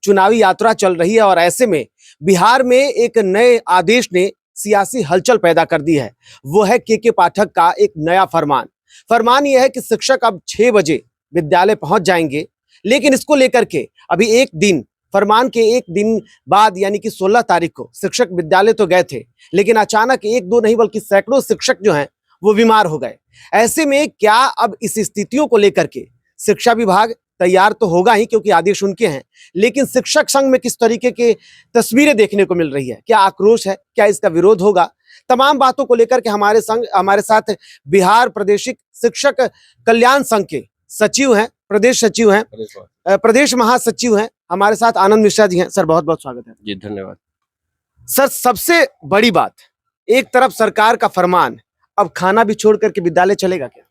चुनावी यात्रा चल रही है और ऐसे में बिहार में एक नए आदेश ने सियासी हलचल पैदा कर दी है। वो है के पाठक का एक नया फरमान यह है कि शिक्षक अब 6 बजे विद्यालय पहुंच जाएंगे। लेकिन इसको लेकर के अभी फरमान के एक दिन बाद यानी कि 16 तारीख को शिक्षक विद्यालय तो गए थे, लेकिन अचानक एक दो नहीं बल्कि सैकड़ों शिक्षक जो हैं वो बीमार हो गए। ऐसे में क्या अब इस स्थितियों को लेकर के शिक्षा विभाग तैयार तो होगा ही, क्योंकि आदेश उनके हैं, लेकिन शिक्षक संघ में किस तरीके के तस्वीरें देखने को मिल रही है, क्या आक्रोश है, क्या इसका विरोध होगा, तमाम बातों को लेकर के हमारे साथ बिहार प्रादेशिक शिक्षक कल्याण संघ के सचिव हैं, प्रदेश महासचिव हैं, हमारे साथ आनंद मिश्रा जी हैं। सर बहुत बहुत स्वागत है। जी धन्यवाद। सर सबसे बड़ी बात, एक तरफ सरकार का फरमान, अब खाना भी छोड़ करके विद्यालय चलेगा क्या?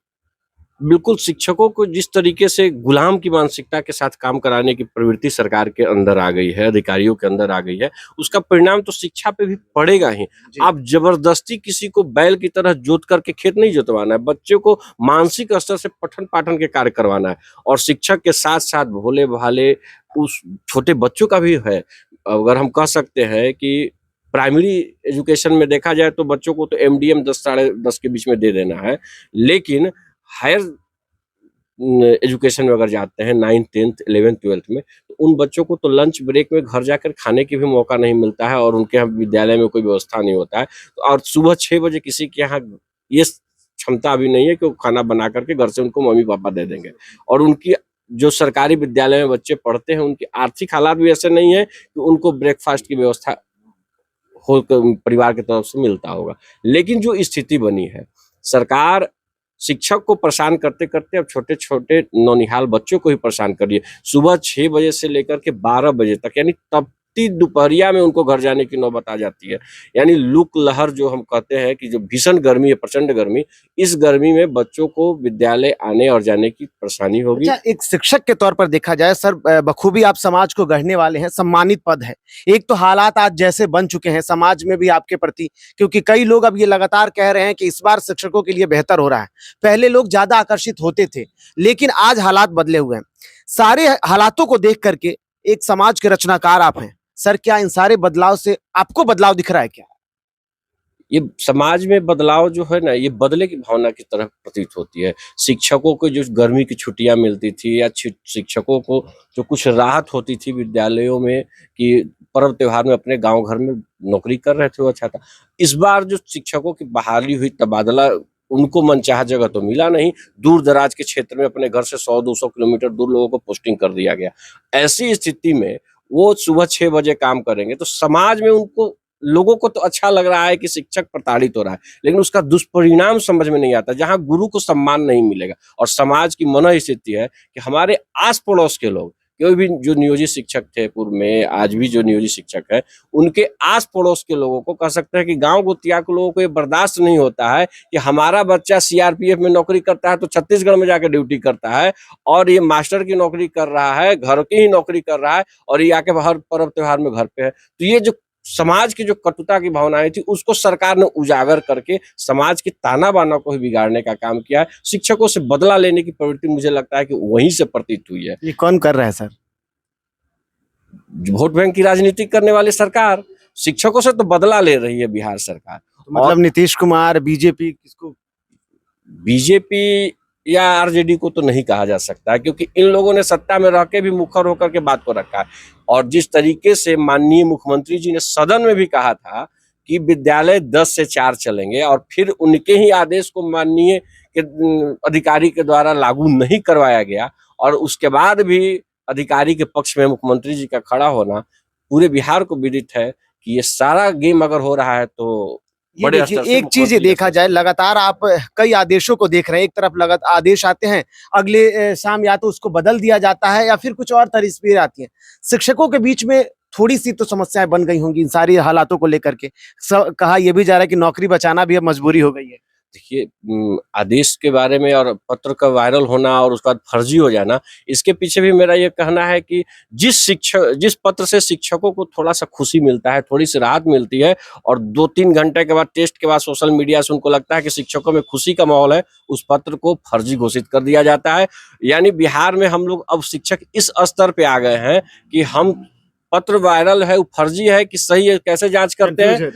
बिल्कुल, शिक्षकों को जिस तरीके से गुलाम की मानसिकता के साथ काम कराने की प्रवृत्ति सरकार के अंदर आ गई है, अधिकारियों के अंदर आ गई है, उसका परिणाम तो शिक्षा पे भी पड़ेगा ही। आप जबरदस्ती किसी को बैल की तरह जोत करके खेत नहीं जोतवाना है, बच्चों को मानसिक स्तर से पठन पाठन के कार्य करवाना है। और शिक्षक के साथ साथ भोले भाले उस छोटे बच्चों का भी है। अगर हम कह सकते हैं कि प्राइमरी एजुकेशन में देखा जाए तो बच्चों को तो MDM 10 साढ़े 10 के बीच में दे देना है, लेकिन हायर एजुकेशन में अगर जाते हैं 9th 10th 11th 12th में, तो उन बच्चों को तो लंच ब्रेक में घर जाकर खाने की भी मौका नहीं मिलता है और उनके यहाँ विद्यालय में कोई व्यवस्था नहीं होता है। और सुबह 6 बजे किसी के यहाँ ये क्षमता अभी नहीं है कि वो खाना बना करके घर से उनको मम्मी पापा दे देंगे। और उनकी जो सरकारी विद्यालय में बच्चे पढ़ते हैं उनकी आर्थिक हालात भी ऐसे नहीं है कि उनको ब्रेकफास्ट की व्यवस्था हो परिवार की तरफ से मिलता होगा। लेकिन जो स्थिति बनी है, सरकार शिक्षक को परेशान करते करते अब छोटे छोटे नौनिहाल बच्चों को ही परेशान कर रही है। सुबह 6 बजे से लेकर के 12 बजे तक, यानी तब दोपहरिया में उनको घर जाने की नौबत आ जाती है। यानी लूक लहर जो हम कहते हैं कि जो भीषण गर्मी है, प्रचंड गर्मी, इस गर्मी में बच्चों को विद्यालय आने और जाने की परेशानी होगी। अच्छा, एक शिक्षक के तौर पर देखा जाए सर, बखूबी आप समाज को गढ़ने वाले हैं, सम्मानित पद है। एक तो हालात आज जैसे बन चुके हैं समाज में भी आपके प्रति, क्योंकि कई लोग अब ये लगातार कह रहे हैं कि इस बार शिक्षकों के लिए बेहतर हो रहा है। पहले लोग ज्यादा आकर्षित होते थे, लेकिन आज हालात बदले हुए हैं। सारे हालातों को देख करके एक समाज के रचनाकार आप हैं सर, क्या इन सारे बदलाव से आपको बदलाव दिख रहा है क्या? ये समाज में बदलाव जो है ना, ये बदले की भावना की तरह प्रतीत होती है। शिक्षकों को जो गर्मी की छुट्टियां मिलती थी या शिक्षकों को जो कुछ राहत होती थी विद्यालयों में कि पर्व त्योहार में अपने गांव घर में नौकरी कर रहे थे, वो अच्छा था। इस बार जो शिक्षकों की बहाली हुई, तबादला, उनको मनचाहा जगह तो मिला नहीं। दूर दराज के क्षेत्र में अपने घर से 100-200 किलोमीटर दूर लोगों को पोस्टिंग कर दिया गया। ऐसी स्थिति में वो सुबह 6 बजे काम करेंगे तो समाज में लोगों को तो अच्छा लग रहा है कि शिक्षक प्रताड़ित हो रहा है, लेकिन उसका दुष्परिणाम समझ में नहीं आता, जहां गुरु को सम्मान नहीं मिलेगा। और समाज की मनोस्थिति है कि हमारे आस पड़ोस के लोग, कोई भी जो नियोजित शिक्षक थे पूर्व में, आज भी जो नियोजित शिक्षक है, उनके आस पड़ोस के लोगों को कह सकते हैं कि गांव गुतिया के लोगों को ये बर्दाश्त नहीं होता है कि हमारा बच्चा CRPF में नौकरी करता है तो छत्तीसगढ़ में जाकर ड्यूटी करता है, और ये मास्टर की नौकरी कर रहा है, घर की ही नौकरी कर रहा है, और ये आके हर पर्व त्योहार में घर पे है। तो ये जो समाज की जो कटुता की भावनाएं थी, उसको सरकार ने उजागर करके समाज की ताना बाना को ही बिगाड़ने का काम किया है। शिक्षकों से बदला लेने की प्रवृत्ति मुझे लगता है कि वहीं से प्रतीत हुई है। ये कौन कर रहा है सर? वोट बैंक की राजनीति करने वाली सरकार शिक्षकों से तो बदला ले रही है बिहार सरकार। तो मतलब नीतीश कुमार, बीजेपी, किसको? बीजेपी या आरजेडी को तो नहीं कहा जा सकता, क्योंकि इन लोगों ने सत्ता में रह के भी मुखर होकर के बात को रखा है। और जिस तरीके से माननीय मुख्यमंत्री जी ने सदन में भी कहा था कि विद्यालय 10 से 4 चलेंगे, और फिर उनके ही आदेश को माननीय अधिकारी के द्वारा लागू नहीं करवाया गया, और उसके बाद भी अधिकारी के पक्ष में मुख्यमंत्री जी का खड़ा होना, पूरे बिहार को विदित है कि ये सारा गेम अगर हो रहा है तो बड़े स्तर से। एक चीज ये देखा जाए, लगातार आप कई आदेशों को देख रहे हैं। एक तरफ लगातार आदेश आते हैं, अगले शाम या तो उसको बदल दिया जाता है या फिर कुछ और तस्वीरें आती हैं। शिक्षकों के बीच में थोड़ी सी तो समस्याएं बन गई होंगी इन सारी हालातों को लेकर के। कहा यह भी जा रहा है कि नौकरी बचाना भी अब मजबूरी हो गई है। देखिए, आदेश के बारे में और पत्र का वायरल होना और उसका फर्जी हो जाना, इसके पीछे भी मेरा ये कहना है कि जिस पत्र से शिक्षकों को थोड़ा सा खुशी मिलता है, थोड़ी सी राहत मिलती है, और 2-3 घंटे के बाद टेस्ट के बाद सोशल मीडिया से उनको लगता है कि शिक्षकों में खुशी का माहौल है, उस पत्र को फर्जी घोषित कर दिया जाता है। यानी बिहार में हम लोग अब शिक्षक इस स्तर पे आ गए हैं कि हम पत्र वायरल है वो फर्जी है कि सही है, कैसे जांच करते हैं?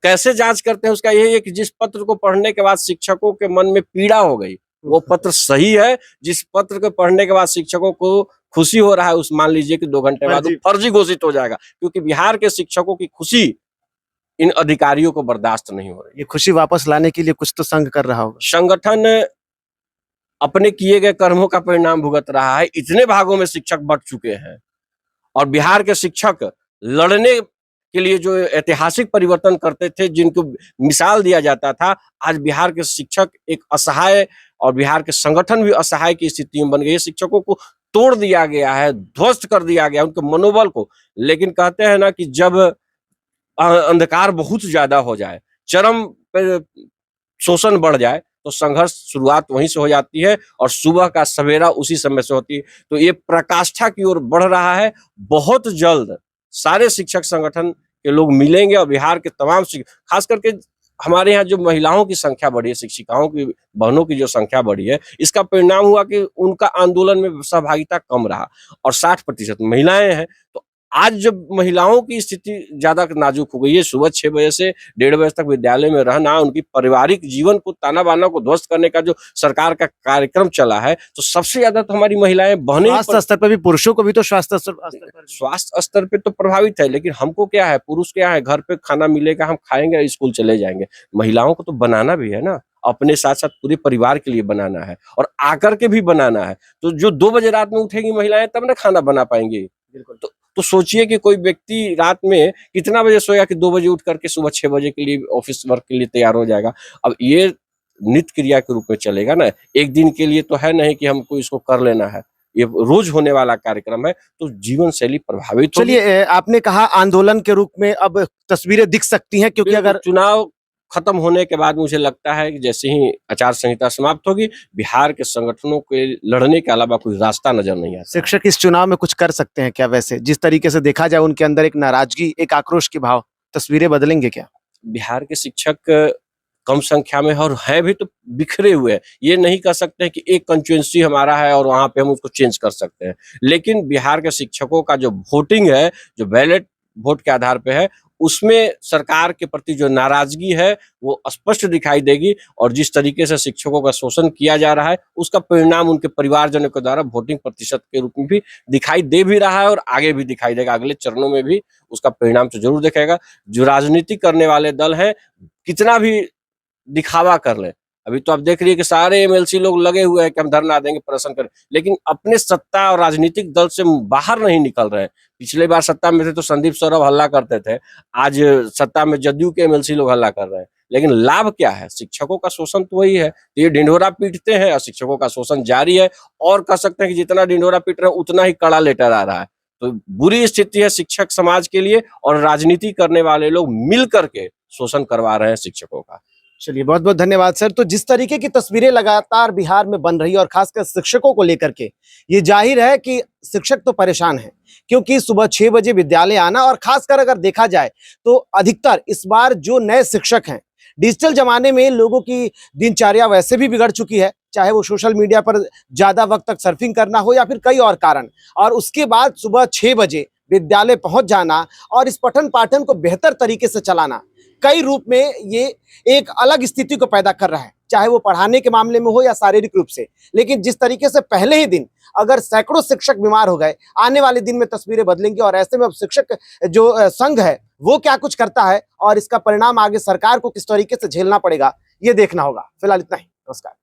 कैसे जांच करते हैं उसका यही है कि जिस पत्र को पढ़ने के बाद शिक्षकों के मन में पीड़ा हो गई वो पत्र सही है। जिस पत्र को पढ़ने के बाद शिक्षकों को खुशी हो रहा है उस मान लीजिए कि 2 घंटे बाद वो फर्जी घोषित हो जाएगा, क्योंकि बिहार के शिक्षकों की खुशी इन अधिकारियों को बर्दाश्त नहीं हो रही। ये खुशी वापस लाने के लिए कुछ तो संघ कर रहा होगा। संगठन अपने किए गए कर्मों का परिणाम भुगत रहा है। इतने भागों में शिक्षक बंट चुके हैं और बिहार के शिक्षक लड़ने के लिए जो ऐतिहासिक परिवर्तन करते थे, जिनको मिसाल दिया जाता था, आज बिहार के शिक्षक एक असहाय और बिहार के संगठन भी असहाय की स्थिति में बन गई है। शिक्षकों को तोड़ दिया गया है, ध्वस्त कर दिया गया उनके मनोबल को। लेकिन कहते हैं ना कि जब अंधकार बहुत ज्यादा हो जाए, चरम पे शोषण बढ़ जाए, तो संघर्ष शुरुआत वहीं से हो जाती है और सुबह का सवेरा उसी समय से होती है। तो ये प्रकाष्ठा की ओर बढ़ रहा है। बहुत जल्द सारे शिक्षक संगठन के लोग मिलेंगे और बिहार के तमाम खास करके हमारे यहाँ जो महिलाओं की संख्या बढ़ी है, शिक्षिकाओं की बहनों की जो संख्या बढ़ी है, इसका परिणाम हुआ कि उनका आंदोलन में सहभागिता कम रहा और 60% महिलाएं हैं। तो आज जब महिलाओं की स्थिति ज्यादा नाजुक हो गई है, सुबह 6 बजे से 1:30 बजे तक विद्यालय में रहना, उनकी पारिवारिक जीवन को ताना बाना को ध्वस्त करने का जो सरकार का कार्यक्रम चला है, तो सबसे ज्यादा तो हमारी महिलाएं बहनें स्वास्थ्य स्तर पर भी, पुरुषों को भी तो स्वास्थ्य स्तर पे तो प्रभावित है। लेकिन हमको क्या है, पुरुष क्या है, घर पे खाना मिलेगा, हम खाएंगे, स्कूल चले जाएंगे। महिलाओं को तो बनाना भी है ना, अपने साथ साथ पूरे परिवार के लिए बनाना है और आकर के भी बनाना है। तो जो 2 बजे रात में उठेगी महिलाएं तब ना खाना बना पाएंगी। तो सोचिए कि कोई व्यक्ति रात में कितना बजे सोया कि 2 बजे उठ करके सुबह 6 बजे के लिए ऑफिस वर्क के लिए तैयार हो जाएगा। अब ये नित्य क्रिया के रूप में चलेगा ना, एक दिन के लिए तो है नहीं कि हमको इसको कर लेना है, ये रोज होने वाला कार्यक्रम है, तो जीवन शैली प्रभावित होगी। चलिए, आपने कहा आंदोलन के रूप में अब तस्वीरें दिख सकती हैं, क्योंकि अगर चुनाव खत्म होने के बाद मुझे लगता है कि जैसे ही आचार संहिता समाप्त होगी, बिहार के संगठनों के लड़ने के अलावा कोई रास्ता नजर नहीं आता। शिक्षक इस चुनाव में कुछ कर सकते हैं क्या? वैसे जिस तरीके से देखा जाए उनके अंदर एक नाराजगी, एक आक्रोश की भाव, तस्वीरें बदलेंगे क्या? बिहार के शिक्षक कम संख्या में और है भी तो बिखरे हुए हैं। ये नहीं कह सकते हैं कि एक कंस्टिट्यूएंसी हमारा है और वहां पे हम उसको चेंज कर सकते हैं। लेकिन बिहार के शिक्षकों का जो वोटिंग है, जो बैलेट वोट के आधार पे है, उसमें सरकार के प्रति जो नाराजगी है वो स्पष्ट दिखाई देगी और जिस तरीके से शिक्षकों का शोषण किया जा रहा है उसका परिणाम उनके परिवारजनों के द्वारा वोटिंग प्रतिशत के रूप में भी दिखाई दे भी रहा है और आगे भी दिखाई देगा। अगले चरणों में भी उसका परिणाम तो जरूर दिखेगा। जो राजनीति करने वाले दल हैं, कितना भी दिखावा कर ले, अभी तो आप देख रही है कि सारे एमएलसी लोग लगे हुए हैं कि हम धरना देंगे, प्रदर्शन करें, लेकिन अपने सत्ता और राजनीतिक दल से बाहर नहीं निकल रहे हैं। पिछले बार सत्ता में थे तो संदीप सौरभ हल्ला करते थे, आज सत्ता में जदयू के एमएलसी लोग हल्ला कर रहे हैं, लेकिन लाभ क्या है? शिक्षकों का शोषण तो वही है। तो ये ढिंढोरा पीटते हैं और शिक्षकों का शोषण जारी है और कह सकते हैं कि जितना ढिंढोरा पीट रहे हैं उतना ही कड़ा लेटर आ रहा है। तो बुरी स्थिति है शिक्षक समाज के लिए और राजनीति करने वाले लोग मिल करके शोषण करवा रहे हैं शिक्षकों का। चलिए, बहुत बहुत धन्यवाद सर। तो जिस तरीके की तस्वीरें लगातार बिहार में बन रही है और खासकर शिक्षकों को लेकर के, ये जाहिर है कि शिक्षक तो परेशान हैं, क्योंकि सुबह 6 बजे विद्यालय आना और खासकर अगर देखा जाए तो अधिकतर इस बार जो नए शिक्षक हैं, डिजिटल जमाने में लोगों की दिनचर्या वैसे भी बिगड़ चुकी है, चाहे वो सोशल मीडिया पर ज्यादा वक्त तक सर्फिंग करना हो या फिर कई और कारण, और उसके बाद सुबह 6 बजे विद्यालय पहुंच जाना और इस पठन पाठन को बेहतर तरीके से चलाना कई रूप में ये एक अलग स्थिति को पैदा कर रहा है, चाहे वो पढ़ाने के मामले में हो या शारीरिक रूप से। लेकिन जिस तरीके से पहले ही दिन अगर सैकड़ों शिक्षक बीमार हो गए, आने वाले दिन में तस्वीरें बदलेंगी और ऐसे में अब शिक्षक जो संघ है वो क्या कुछ करता है और इसका परिणाम आगे सरकार को किस तरीके से झेलना पड़ेगा, ये देखना होगा। फिलहाल इतना ही, नमस्कार।